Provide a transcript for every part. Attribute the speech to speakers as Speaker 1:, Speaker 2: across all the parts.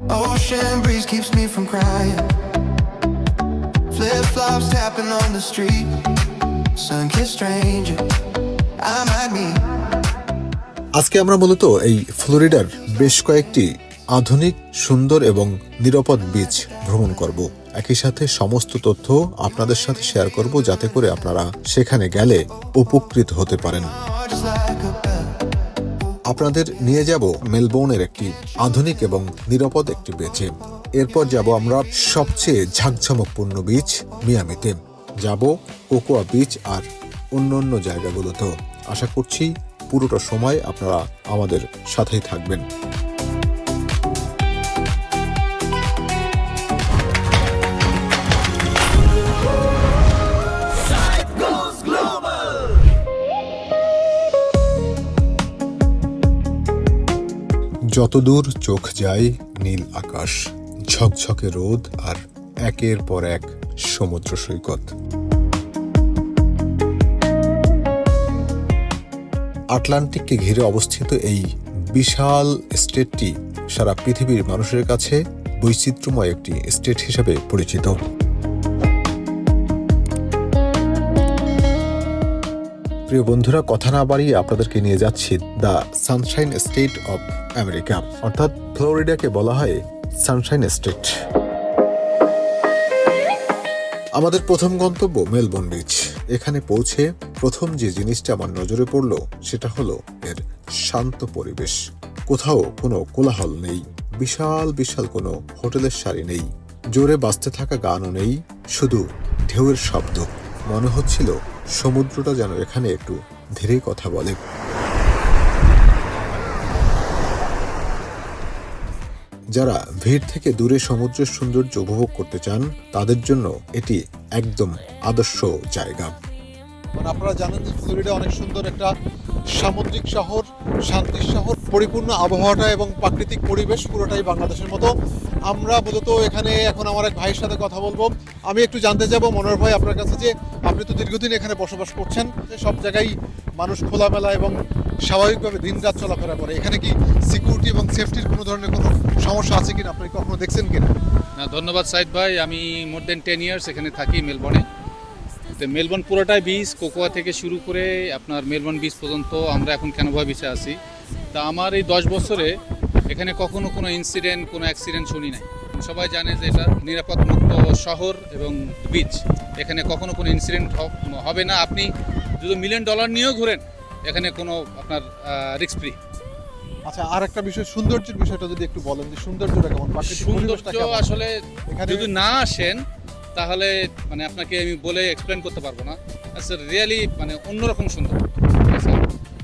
Speaker 1: Ocean breeze keeps me from crying. Flip-flops tapping on the street. Sun-kissed stranger, I might meet.
Speaker 2: আজকে আমরা মূলত এই ফ্লোরিডার বেশ কয়েকটি আধুনিক, সুন্দর এবং নিরাপদ বিচ ভ্রমণ করব। একই সাথে সমস্ত তথ্য আপনাদের সাথে শেয়ার করব, যাতে করে আপনারা সেখানে গেলে উপকৃত হতে পারেন।
Speaker 1: Just like a bell.
Speaker 2: আপনাদের নিয়ে যাব মেলবোর্নের একটি আধুনিক এবং নিরাপদ একটি বিচে। এরপর যাব আমরা সবচেয়ে ঝাঁকঝমকপূর্ণ বিচ মিয়ামিতে, যাব কোকোয়া বিচ আর অন্য জায়গাগুলোতেও। আশা করছি পুরোটা সময় আপনারা আমাদের সাথেই থাকবেন। যতদূর চোখ যায় নীল আকাশ, ঝকঝকে রোদ আর একের পর এক সমুদ্র সৈকত। আটলান্টিককে ঘিরে অবস্থিত এই বিশাল স্টেটটি সারা পৃথিবীর মানুষের কাছে বৈচিত্র্যময় একটি স্টেট হিসেবে পরিচিত। প্রিয় বন্ধুরা, কথা না বাড়িয়ে আপনাদেরকে নিয়ে যাচ্ছি the Sunshine state of America, অর্থাৎ ফ্লোরিডাকে বলা হয় সানশাইন স্টেট। আমাদের প্রথম গন্তব্য মেলবোর্ন বিচ। এখানে পৌঁছে প্রথম যে জিনিসটা আমার নজরে পড়ল সেটা হলো এর শান্ত পরিবেশ। কোথাও কোনো কোলাহল নেই, বিশাল বিশাল কোনো হোটেলের সারি নেই, জোরে বাজতে থাকা গানও নেই, শুধু ঢেউয়ের শব্দ। মনে হচ্ছিল সমুদ্রটা যেন এখানে একটু ধীরে কথা বলে। যারা ভিড় থেকে দূরে সমুদ্রের সৌন্দর্য উপভোগ করতে চান তাদের জন্য এটি একদম আদর্শ জায়গা।
Speaker 3: আপনারা জানেন যে ফ্লোরিডা অনেক সুন্দর একটা সামুদ্রিক শহর, শান্তির শহর, পরিপূর্ণ আবহাওয়াটা এবং প্রাকৃতিক পরিবেশ পুরোটাই বাংলাদেশের মতো। আমরা মূলত এখানে এখন আমার এক ভাইয়ের সাথে কথা বলবো। আমি একটু জানতে যাব মনোহর ভাই আপনার কাছে, যে আপনি তো দীর্ঘদিন এখানে বসবাস করছেন, সব জায়গায় মানুষ খোলামেলা এবং স্বাভাবিকভাবে দিনরাত চলাফেরা করে। এখানে কি সিকিউরিটি এবং সেফটির কোনো ধরনের কোনো সমস্যা আছে কিনা, আপনি কখনো দেখছেন কিনা?
Speaker 4: না, ধন্যবাদ সাইদ ভাই। আমি মোর দেন 10 ইয়ার্স এখানে থাকি মেলবোর্নে। তো মেলবোর্ন পুরোটাই বিচ, কোকোয়া থেকে শুরু করে আপনার মেলবোর্ন বিচ পর্যন্ত। আমরা এখন ক্যানোভা বিচে আছি। তা আমার এই 10 বছরে এখানে কখনো কোনো ইনসিডেন্ট, কোনো অ্যাক্সিডেন্ট শুনি নাই। সবাই জানে যে এটা নিরাপদ মুক্ত শহর এবং বিচ। এখানে কখনো কোনো ইনসিডেন্ট হবে না। আপনি যদি $1 মিলিয়ন নিয়েও ঘুরেন, এখানে কোনো আপনার রিস্ক ফ্রি।
Speaker 3: আচ্ছা, আর একটা বিষয়, সৌন্দর্যের বিষয়টা যদি একটু বলেন, যে সৌন্দর্যটা কেমন?
Speaker 4: সৌন্দর্য আসলে যদি না আসেন তাহলে মানে আপনাকে আমি বলে এক্সপ্লেন করতে পারবো না। আচ্ছা, রিয়েলি মানে অন্যরকম সুন্দর,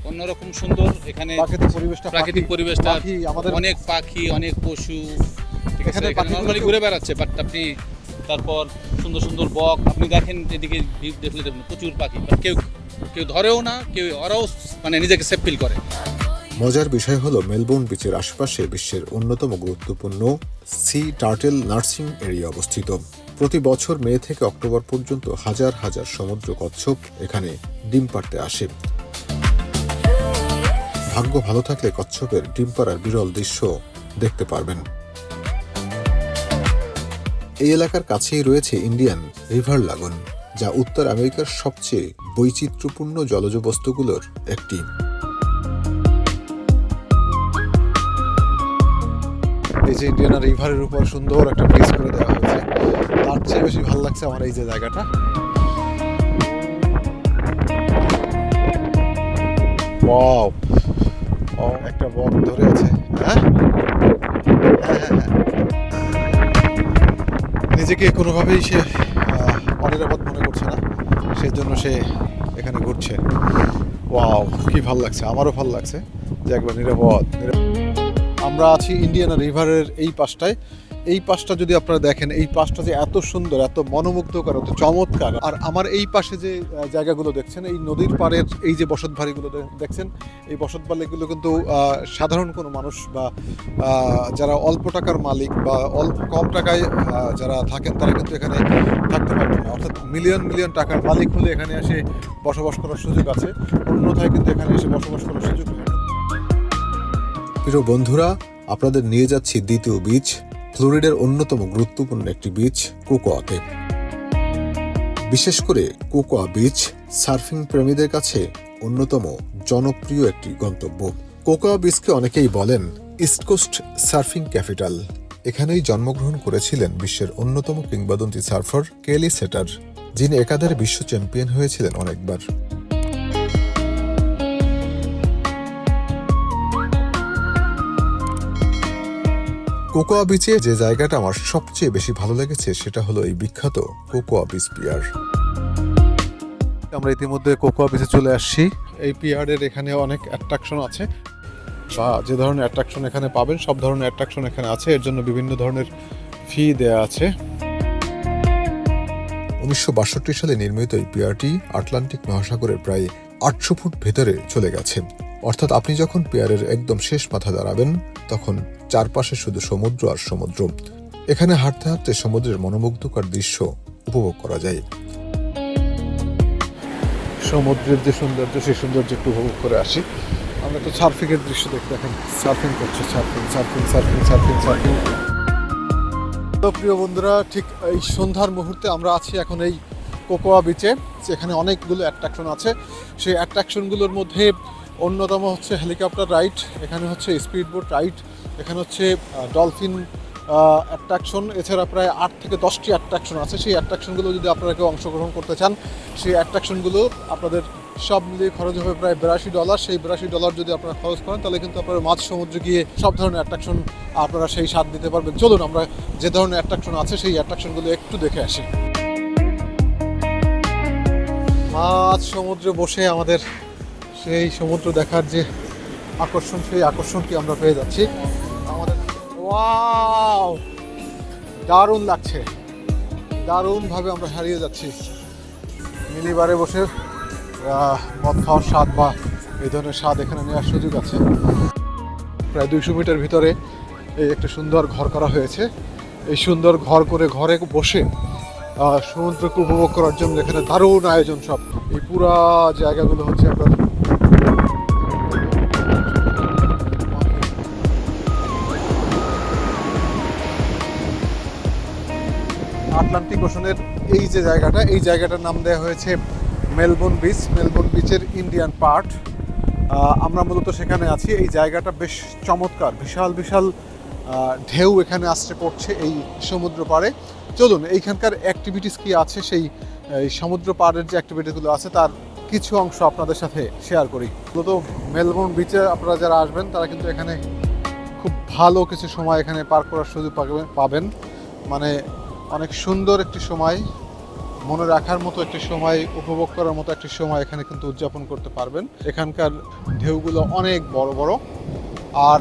Speaker 4: অন্যরকম সুন্দর। এখানে প্রাকৃতিক পরিবেশটা, অনেক পাখি, অনেক পশু, ঠিক আছে, এখানে নর্মালি ঘুরে বেড়াচ্ছে। বাট আপনি তারপর সুন্দর সুন্দর বক আপনি দেখেন, এদিকে দেখলে দেখুন প্রচুর পাখি। কেউ কেউ ধরেও না, কেউ ওরাও মানে নিজেকে সেফ ফিল করে।
Speaker 2: মজার বিষয় হলো মেলবোর্ন বিচের আশেপাশে বিশ্বের অন্যতম গুরুত্বপূর্ণ সি টার্টেল নার্সিং এরিয়া অবস্থিত। প্রতি বছর মে থেকে অক্টোবর পর্যন্ত হাজার হাজার সমুদ্র কচ্ছপ এখানে ডিম পাড়তে আসে। ভাগ্য ভালো থাকলে কচ্ছপের ডিম পাড়ার বিরল দৃশ্য দেখতে পারবেন। এই এলাকার কাছেই রয়েছে ইন্ডিয়ান রিভার লাগুন, যা উত্তর আমেরিকার সবচেয়ে বৈচিত্র্যপূর্ণ জলজ বস্তুগুলোর একটি।
Speaker 3: এই যে ইন্ডিয়ান রিভারের উপর সুন্দর একটা ব্রিজ করে দেওয়া হয়েছে, তার চেয়ে বেশি ভালো লাগছে আমার এই যে জায়গাটা। ওয়াও, ও একটা বক ধরে আছে। হ্যাঁ, নিজেকে কোনোভাবেই সে অনিরাপদ মনে করছে না, সেই জন্য সে এখানে ঘুরছে। ওয়াও, কি ভালো লাগছে, আমারও ভালো লাগছে যে একবার নিরাপদ। আমরা আছি ইন্ডিয়ানা রিভারের এই পাশটায়। এই পাশটা যদি আপনারা দেখেন, এই পাশটা যে এত সুন্দর, এত মনোমুগ্ধকর, এত চমৎকার। আর আমার এই পাশে যে জায়গাগুলো দেখছেন, এই নদীর পাড়ের এই যে বসতবাড়িগুলো দেখছেন, এই বসতবাড়িগুলো কিন্তু সাধারণ কোনো মানুষ বা যারা অল্প টাকার মালিক বা অল্প কম টাকায় যারা থাকেন, তারা কিন্তু এখানে থাকতে পারবেন না। অর্থাৎ মিলিয়ন মিলিয়ন টাকার মালিক হলে এখানে এসে বসবাস করার সুযোগ আছে, অন্যথায় কিন্তু এখানে এসে বসবাস করার সুযোগ নেই।
Speaker 2: প্রিয় বন্ধুরা, আপনাদের নিয়ে যাচ্ছি দ্বিতীয় বিচ ফ্লোরিডার অন্যতম গুরুত্বপূর্ণ একটি বিচ কোকোয়াতে। বিশেষ করে কোকোয়া বিচ সার্ফিং প্রেমীদের কাছে অন্যতম জনপ্রিয় একটি গন্তব্য। কোকোয়া বিচকে অনেকেই বলেন ইস্ট কোস্ট সার্ফিং ক্যাপিটাল। এখানেই জন্মগ্রহণ করেছিলেন বিশ্বের অন্যতম কিংবদন্তি সার্ফার কেলি সেটার, যিনি একাধারে বিশ্ব চ্যাম্পিয়ন হয়েছিলেন অনেকবার। কোকোয়া বিচে যে জায়গাটা আমার সবচেয়ে বেশি ভালো লেগেছে সেটা হলো এই বিখ্যাত কোকোয়া বিচ পিয়ার।
Speaker 3: আমরা ইতিমধ্যে কোকোয়া বিচে চলে আসছি। এই পিয়ারের এখানে অনেক অ্যাট্রাকশন আছে, বা যে ধরনের অ্যাট্রাকশন এখানে পাবেন সব ধরনের অ্যাট্রাকশন এখানে আছে। এর জন্য বিভিন্ন ধরনের ফি দেয়া আছে।
Speaker 2: 1962 সালে নির্মিত এই পিয়ারটি আটলান্টিক মহাসাগরের প্রায় 800 ফুট ভেতরে চলে গেছে। অর্থাৎ আপনি যখন পিয়ারের একদম শেষ মাথা দাঁড়াবেন তখন চারপাশে শুধু সমুদ্র আর সমুদ্র। এখানে হাঁটতে হাঁটতে সমুদ্রের মনোমুগ্ধকর দৃশ্য উপভোগ করা যায়।
Speaker 3: সমুদ্রের যে সৌন্দর্য সেই সৌন্দর্য একটু উপভোগ করে আসি। আমরা তো সার্ফিংয়ের দৃশ্য দেখতে, দেখেন সার্ফিং করছে, surfing surfing surfing surfing surfing. তো প্রিয় বন্ধুরা, ঠিক এই সন্ধ্যার মুহূর্তে আমরা আছি এখন এই কোকোয়া বিচে। এখানে অনেকগুলো অ্যাট্রাকশন আছে। সেই অ্যাট্রাকশনগুলোর মধ্যে অন্যতম হচ্ছে হেলিকপ্টার রাইড, এখানে হচ্ছে স্পিড বোট রাইড, এখানে হচ্ছে ডলফিন অ্যাট্রাকশন। এছাড়া প্রায় 8 থেকে 10টি অ্যাট্রাকশন আছে। সেই অ্যাট্রাকশনগুলো যদি আপনারা কেউ অংশগ্রহণ করতে চান, সেই অ্যাট্রাকশনগুলো আপনাদের সব মিলিয়ে খরচ হবে প্রায় $82। সেই $82 যদি আপনারা খরচ করেন তাহলে কিন্তু আপনারা মাঝ সমুদ্রে গিয়ে সব ধরনের অ্যাট্রাকশন আপনারা সেই স্বাদ দিতে পারবেন। চলুন আমরা যে ধরনের অ্যাট্রাকশন আছে সেই অ্যাট্রাকশনগুলো একটু দেখে আসি। মাঝ সমুদ্রে বসে আমাদের সেই সমুদ্র দেখার যে আকর্ষণ, সেই আকর্ষণটি আমরা পেয়ে যাচ্ছি। আমাদের ওয়াও, দারুণ লাগছে, দারুণভাবে আমরা হারিয়ে যাচ্ছি। মিনিবারে বসে মদ খাওয়ার স্বাদ বা এই ধরনের স্বাদ এখানে নেওয়ার সুযোগ আছে। প্রায় 200 মিটার ভিতরে এই একটা সুন্দর ঘর করা হয়েছে। এই সুন্দর ঘর করে ঘরে বসে সমুদ্রকে উপভোগ করার জন্য এখানে দারুণ আয়োজন সব। এই পুরা জায়গাগুলো হচ্ছে আপনার আটলান্টিক ওশনের এই যে জায়গাটা, এই জায়গাটার নাম দেওয়া হয়েছে মেলবোর্ন বিচ। মেলবোর্ন বিচের ইন্ডিয়ান পার্ট। আমরা মূলত সেখানে আছি। এই জায়গাটা বেশ চমৎকার, বিশাল বিশাল ঢেউ এখানে আসছে পড়ছে এই সমুদ্র পাড়ে। চলুন এইখানকার অ্যাক্টিভিটিস কি আছে, সেই সমুদ্র পাড়ের যে অ্যাক্টিভিটিসগুলো আছে তার কিছু অংশ আপনাদের সাথে শেয়ার করি। মূলত মেলবোর্ন বিচে আপনারা যারা আসবেন তারা কিন্তু এখানে খুব ভালো কিছু সময় এখানে পার করার সুযোগ পাবেন। মানে অনেক সুন্দর একটি সময়, মনে রাখার মতো একটি সময়, উপভোগ করার মতো একটি সময় এখানে কিন্তু উদযাপন করতে পারবেন। এখানকার ঢেউগুলো অনেক বড় বড়, আর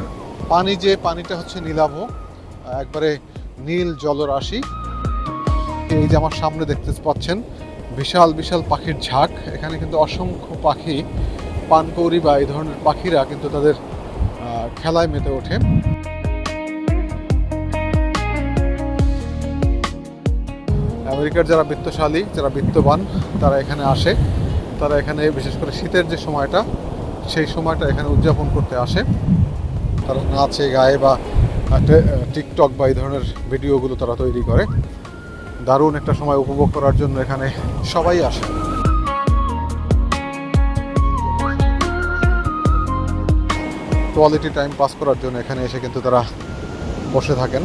Speaker 3: পানিটা হচ্ছে নীলাভ, একবারে নীল জলরাশি। এই যে আমার সামনে দেখতে পাচ্ছেন বিশাল বিশাল পাখির ঝাঁক। এখানে কিন্তু অসংখ্য পাখি, পানকৌড়ি বা এই ধরনের পাখিরা কিন্তু তাদের খেলায় মেতে ওঠে। আমেরিকার যারা বিত্তশালী, যারা বিত্তবান, তারা এখানে আসে। তারা এখানে বিশেষ করে শীতের যে সময়টা, সেই সময়টা এখানে উদযাপন করতে আসে। তারা নাচে গায়ে বা টিকটক বা এই ধরনের ভিডিওগুলো তারা তৈরি করে। দারুণ একটা সময় উপভোগ করার জন্য এখানে সবাই আসে। কোয়ালিটি টাইম পাস করার জন্য এখানে এসে কিন্তু তারা বসে থাকেন।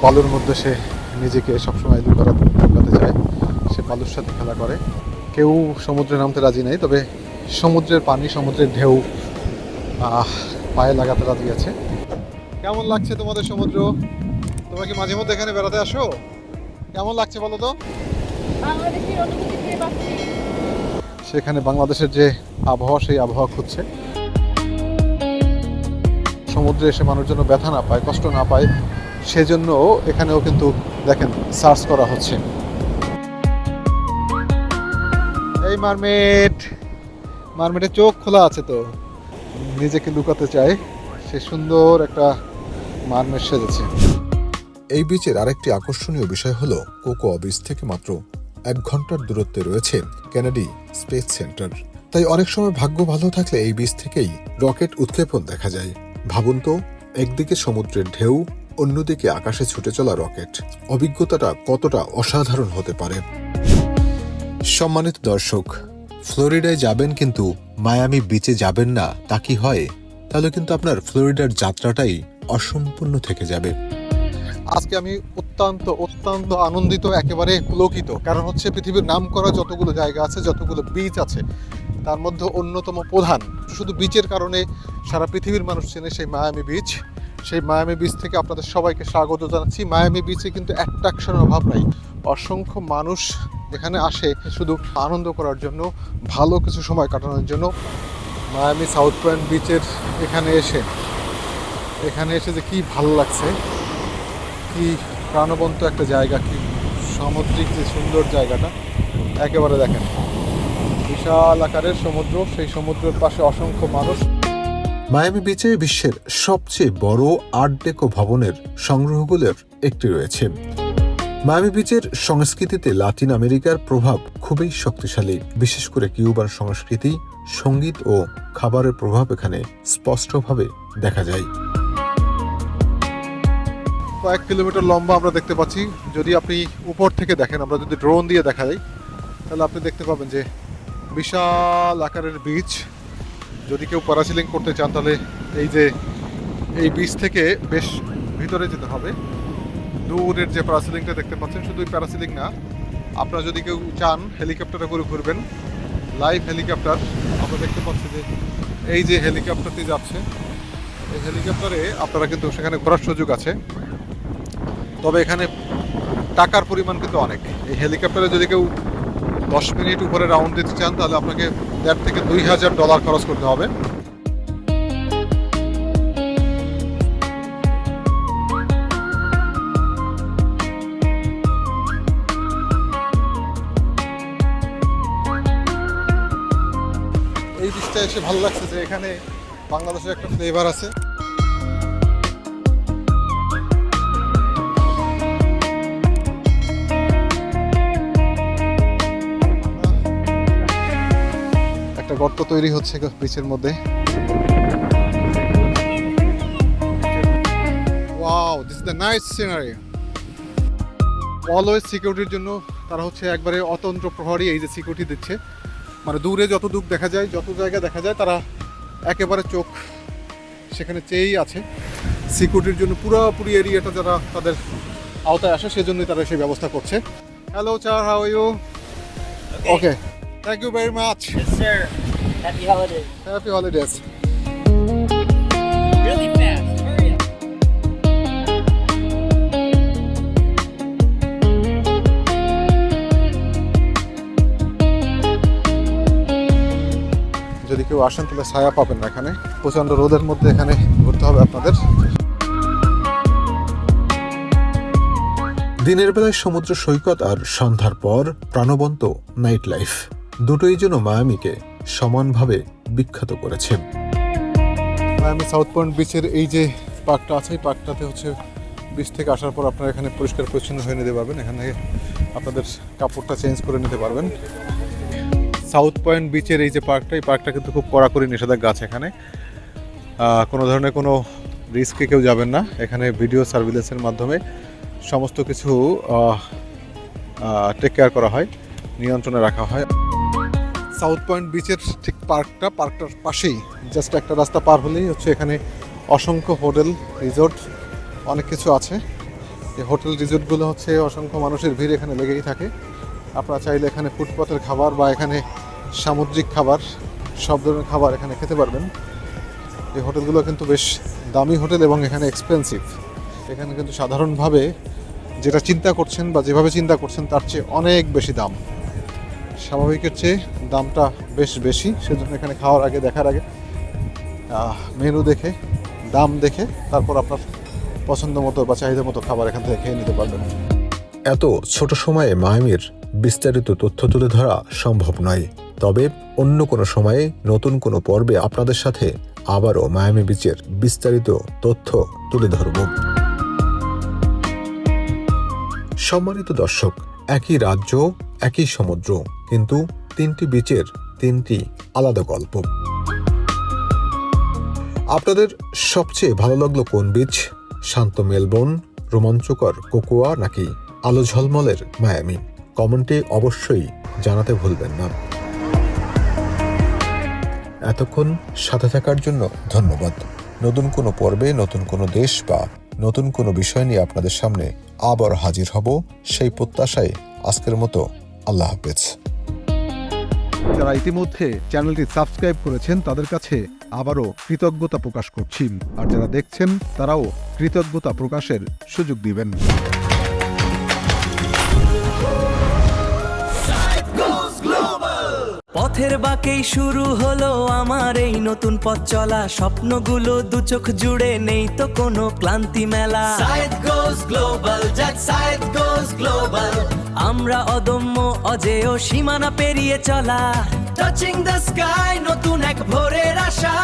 Speaker 3: বালুর মধ্যে সে নিজেকে সবসময় লুকাতে চায়, সে বালুর সাথে খেলা করে। কেউ সমুদ্রে নামতে রাজি নেই, তবে সমুদ্রের পানি, সমুদ্রের ঢেউ পায়ে লাগাতে রাজি আছে। কেমন লাগছে তোমাদের সমুদ্র? তোমরা কি মাঝে মধ্যে এখানে বেড়াতে আসো? কেমন লাগছে বলো তো? সেখানে বাংলাদেশের যে আবহাওয়া, সেই আবহাওয়া খুঁজছে। সমুদ্রে এসে মানুষ যেন ব্যথা না পায়, কষ্ট না পায়, সেজন্য এখানেও কিন্তু দেখেন সার্চ করা হচ্ছে। এই মারমেটের চোখ খোলা আছে, তো নিজেকে লুকাতে চায়, সে সুন্দর একটা মারমেট সেজেছে।
Speaker 2: এই বিচের আরেকটি আকর্ষণীয় বিষয় হলো কোকোয়া বিচ থেকে মাত্র 1 ঘন্টার দূরত্বে রয়েছে কেনেডি স্পেস সেন্টার। তাই অনেক সময় ভাগ্য ভালো থাকলে এই বীজ থেকেই রকেট উৎক্ষেপণ দেখা যায়। ভাবুন তো, একদিকে সমুদ্রের ঢেউ, অন্যদিকে আকাশে ছুটে চলা রকেট, অভিজ্ঞতাটা কতটা অসাধারণ হতে পারে। সম্মানিত দর্শক, ফ্লোরিডায় যাবেন কিন্তু মায়ামি বিচে যাবেন না, তা কি হয়? তাহলে কিন্তু আপনার ফ্লোরিডার যাত্রাটাই অসম্পূর্ণ থেকে যাবে।
Speaker 3: আজকে আমি অত্যন্ত আনন্দিত, একেবারে পুলকিত। কারণ হচ্ছে পৃথিবীর নামকরা যতগুলো জায়গা আছে, যতগুলো বিচ আছে, তার মধ্যে অন্যতম প্রধান, শুধু বিচের কারণে সারা পৃথিবীর মানুষ চেনে, সেই মায়ামি বিচ। সেই মায়ামি বিচ থেকে আপনাদের সবাইকে স্বাগত জানাচ্ছি। মায়ামি বিচে কিন্তু অ্যাট্রাকশনের অভাব নাই। অসংখ্য মানুষ এখানে আসে শুধু আনন্দ করার জন্য, ভালো কিছু সময় কাটানোর জন্য। মায়ামি সাউথ পয়েন্ট বিচের এখানে এসে যে কী ভালো লাগছে, কি প্রাণবন্ত একটা জায়গা, কি সামুদ্রিক যে সুন্দর জায়গাটা, একেবারে দেখেন বিশাল আকারের সমুদ্র, সেই সমুদ্রের পাশে অসংখ্য মানুষ।
Speaker 2: মায়ামি বিচে বিশ্বের সবচেয়ে বড় আর্ট ডেকো ভবনের সংগ্রহগুলোর একটি রয়েছে। মায়ামি বিচের সংস্কৃতিতে লাতিন আমেরিকার প্রভাব খুবই শক্তিশালী। বিশেষ করে কিউবার সংস্কৃতি, সঙ্গীত ও খাবারের প্রভাব এখানে স্পষ্টভাবে দেখা যায়।
Speaker 3: কয়েক কিলোমিটার লম্বা আমরা দেখতে পাচ্ছি। যদি আপনি উপর থেকে দেখেন, আমরা যদি ড্রোন দিয়ে দেখা যায়, তাহলে আপনি দেখতে পাবেন যে বিশাল আকারের বিচ। যদি কেউ প্যারাসিলিং করতে চান, তাহলে এই বিচ থেকে বেশ ভিতরে যেতে হবে। দূরের যে প্যারাসিলিংটা দেখতে পাচ্ছেন, শুধু প্যারাসিলিং না, আপনারা যদি কেউ চান হেলিকপ্টারে করে ঘুরবেন, লাইভ হেলিকপ্টার, আমরা দেখতে পাচ্ছি যে এই যে হেলিকপ্টারটি যাচ্ছে, এই হেলিকপ্টারে আপনারা কিন্তু সেখানে ঘোরার সুযোগ আছে। তবে এখানে টাকার পরিমাণ কিন্তু অনেক। এই হেলিকপ্টারে যদি কেউ 10 মিনিট উপরে রাউন্ড দিতে চান, তাহলে আপনাকে $1,500 থেকে $2,000 খরচ করতে হবে। এই বীজটা এসে ভালো লাগছে যে এখানে বাংলাদেশের একটা ফ্লেভার আছে। একটা গর্ত তৈরি হচ্ছে বিচের মধ্যে। Wow, this is the nice scenery. Always সিকিউরিটির জন্য তারা হচ্ছে একবারে অতন্ত্র প্রহরী, এই যে সিকিউরিটি দিচ্ছে, মানে দূরে যত দূর দেখা যায়, যত জায়গা দেখা যায়, তারা একেবারে চোখ সেখানে চেয়েই আছে। সিকিউরিটির জন্য পুরোপুরি এরিয়াটা যারা তাদের আওতায় আসে, সেজন্যই তারা সেই ব্যবস্থা করছে। Hello sir, how are you? Okay, thank you very much.
Speaker 5: Yes, sir. Happy holidays.
Speaker 3: Happy holidays.
Speaker 5: Really fast. Hurry up.
Speaker 3: যদি কেউ আসেন তাহলে ছায়া পাবেন না, এখানে প্রচণ্ড রোদের মধ্যে এখানে ঘুরতে হবে আপনাদের।
Speaker 2: দিনের বেলায় সমুদ্র সৈকত আর সন্ধ্যার পর প্রাণবন্ত নাইট লাইফ, দুটোই যেন মায়ামিকে সমানভাবে বিখ্যাত করেছে।
Speaker 3: মায়ামি সাউথ পয়েন্ট বিচের এই যে পার্কটা আছে, এই পার্কটাতে হচ্ছে বিচ থেকে আসার পর আপনারা এখানে পরিষ্কার পরিচ্ছন্ন হয়ে নিতে পারবেন, এখানে আপনাদের কাপড়টা চেঞ্জ করে নিতে পারবেন। সাউথ পয়েন্ট বিচের এই যে পার্কটা, এই পার্কটা কিন্তু খুব কড়াকড়ি নিষেধাজ্ঞা আছে। এখানে কোনো ধরনের কোনো রিস্কে কেউ যাবেন না। এখানে ভিডিও সার্ভিলেন্সের মাধ্যমে সমস্ত কিছু টেক কেয়ার করা হয়, নিয়ন্ত্রণে রাখা হয়। সাউথ পয়েন্ট বিচের ঠিক পার্কটার পাশেই জাস্ট একটা রাস্তা পার হলেই হচ্ছে এখানে অসংখ্য হোটেল, রিসোর্ট, অনেক কিছু আছে। এই হোটেল রিসোর্টগুলো হচ্ছে অসংখ্য মানুষের ভিড় এখানে লেগেই থাকে। আপনারা চাইলে এখানে ফুটপাতের খাবার বা এখানে সামুদ্রিক খাবার, সব ধরনের খাবার এখানে খেতে পারবেন। এই হোটেলগুলো কিন্তু বেশ দামি হোটেল এবং এখানে এক্সপেন্সিভ। এখানে কিন্তু সাধারণভাবে যেটা চিন্তা করছেন বা যেভাবে চিন্তা করছেন তার চেয়ে অনেক বেশি দাম, স্বাভাবিকের চেয়ে দামটা বেশ বেশি। সেজন্য এখানে খাওয়ার আগে, দেখার আগে মেনু দেখে, দাম দেখে, তারপর আপনার পছন্দ মতো বা চাহিদা মতো খাবার এখান থেকে খেয়ে নিতে পারবেন।
Speaker 2: এত ছোট সময়ে মায়ামির বিস্তারিত তথ্য তুলে ধরা সম্ভব নয়, তবে অন্য কোনো সময়ে নতুন কোনো পর্বে আপনাদের সাথে আবারও মায়ামি বিচের বিস্তারিত তথ্য তুলে ধরব। সম্মানিত দর্শক, একই রাজ্য, একই সমুদ্র, কিন্তু তিনটি বিচের 3টি আলাদা গল্প। আপনাদের সবচেয়ে ভালো লাগলো কোন বিচ? শান্ত মেলবোর্ন, রোমাঞ্চকর কোকোয়া নাকি আলো ঝলমলের মায়ামি? কমেন্টে অবশ্যই জানাতে ভুলবেন না। এতক্ষণ সাথে থাকার জন্য ধন্যবাদ। নতুন কোনো পর্বে নতুন কোনো দেশ বা নতুন কোনো বিষয় নিয়ে আপনাদের সামনে আবার হাজির হব, সেই প্রত্যাশায় আজকের মতো আল্লাহ হাফেজ।
Speaker 3: যারা ইতিমধ্যে চ্যানেলটি সাবস্ক্রাইব করেছেন তাদের কাছে আবারও কৃতজ্ঞতা প্রকাশ করছি, আর যারা দেখছেন তারাও কৃতজ্ঞতা প্রকাশের সুযোগ দিবেন।
Speaker 6: পথের বাঁকেই শুরু হলো আমার এই নতুন পথ চলা, স্বপ্নগুলো দু চোখ জুড়ে, নেই তো কোনো ক্লান্তি মেলা। সাইদ গোস গ্লোবাল, জ্যাক সাইদ গোস গ্লোবাল, আমরা অদম্য অজেয় সীমানা পেরিয়ে চলা, টাচিং দ্য স্কাই, নতুন এক ভোরের আশা।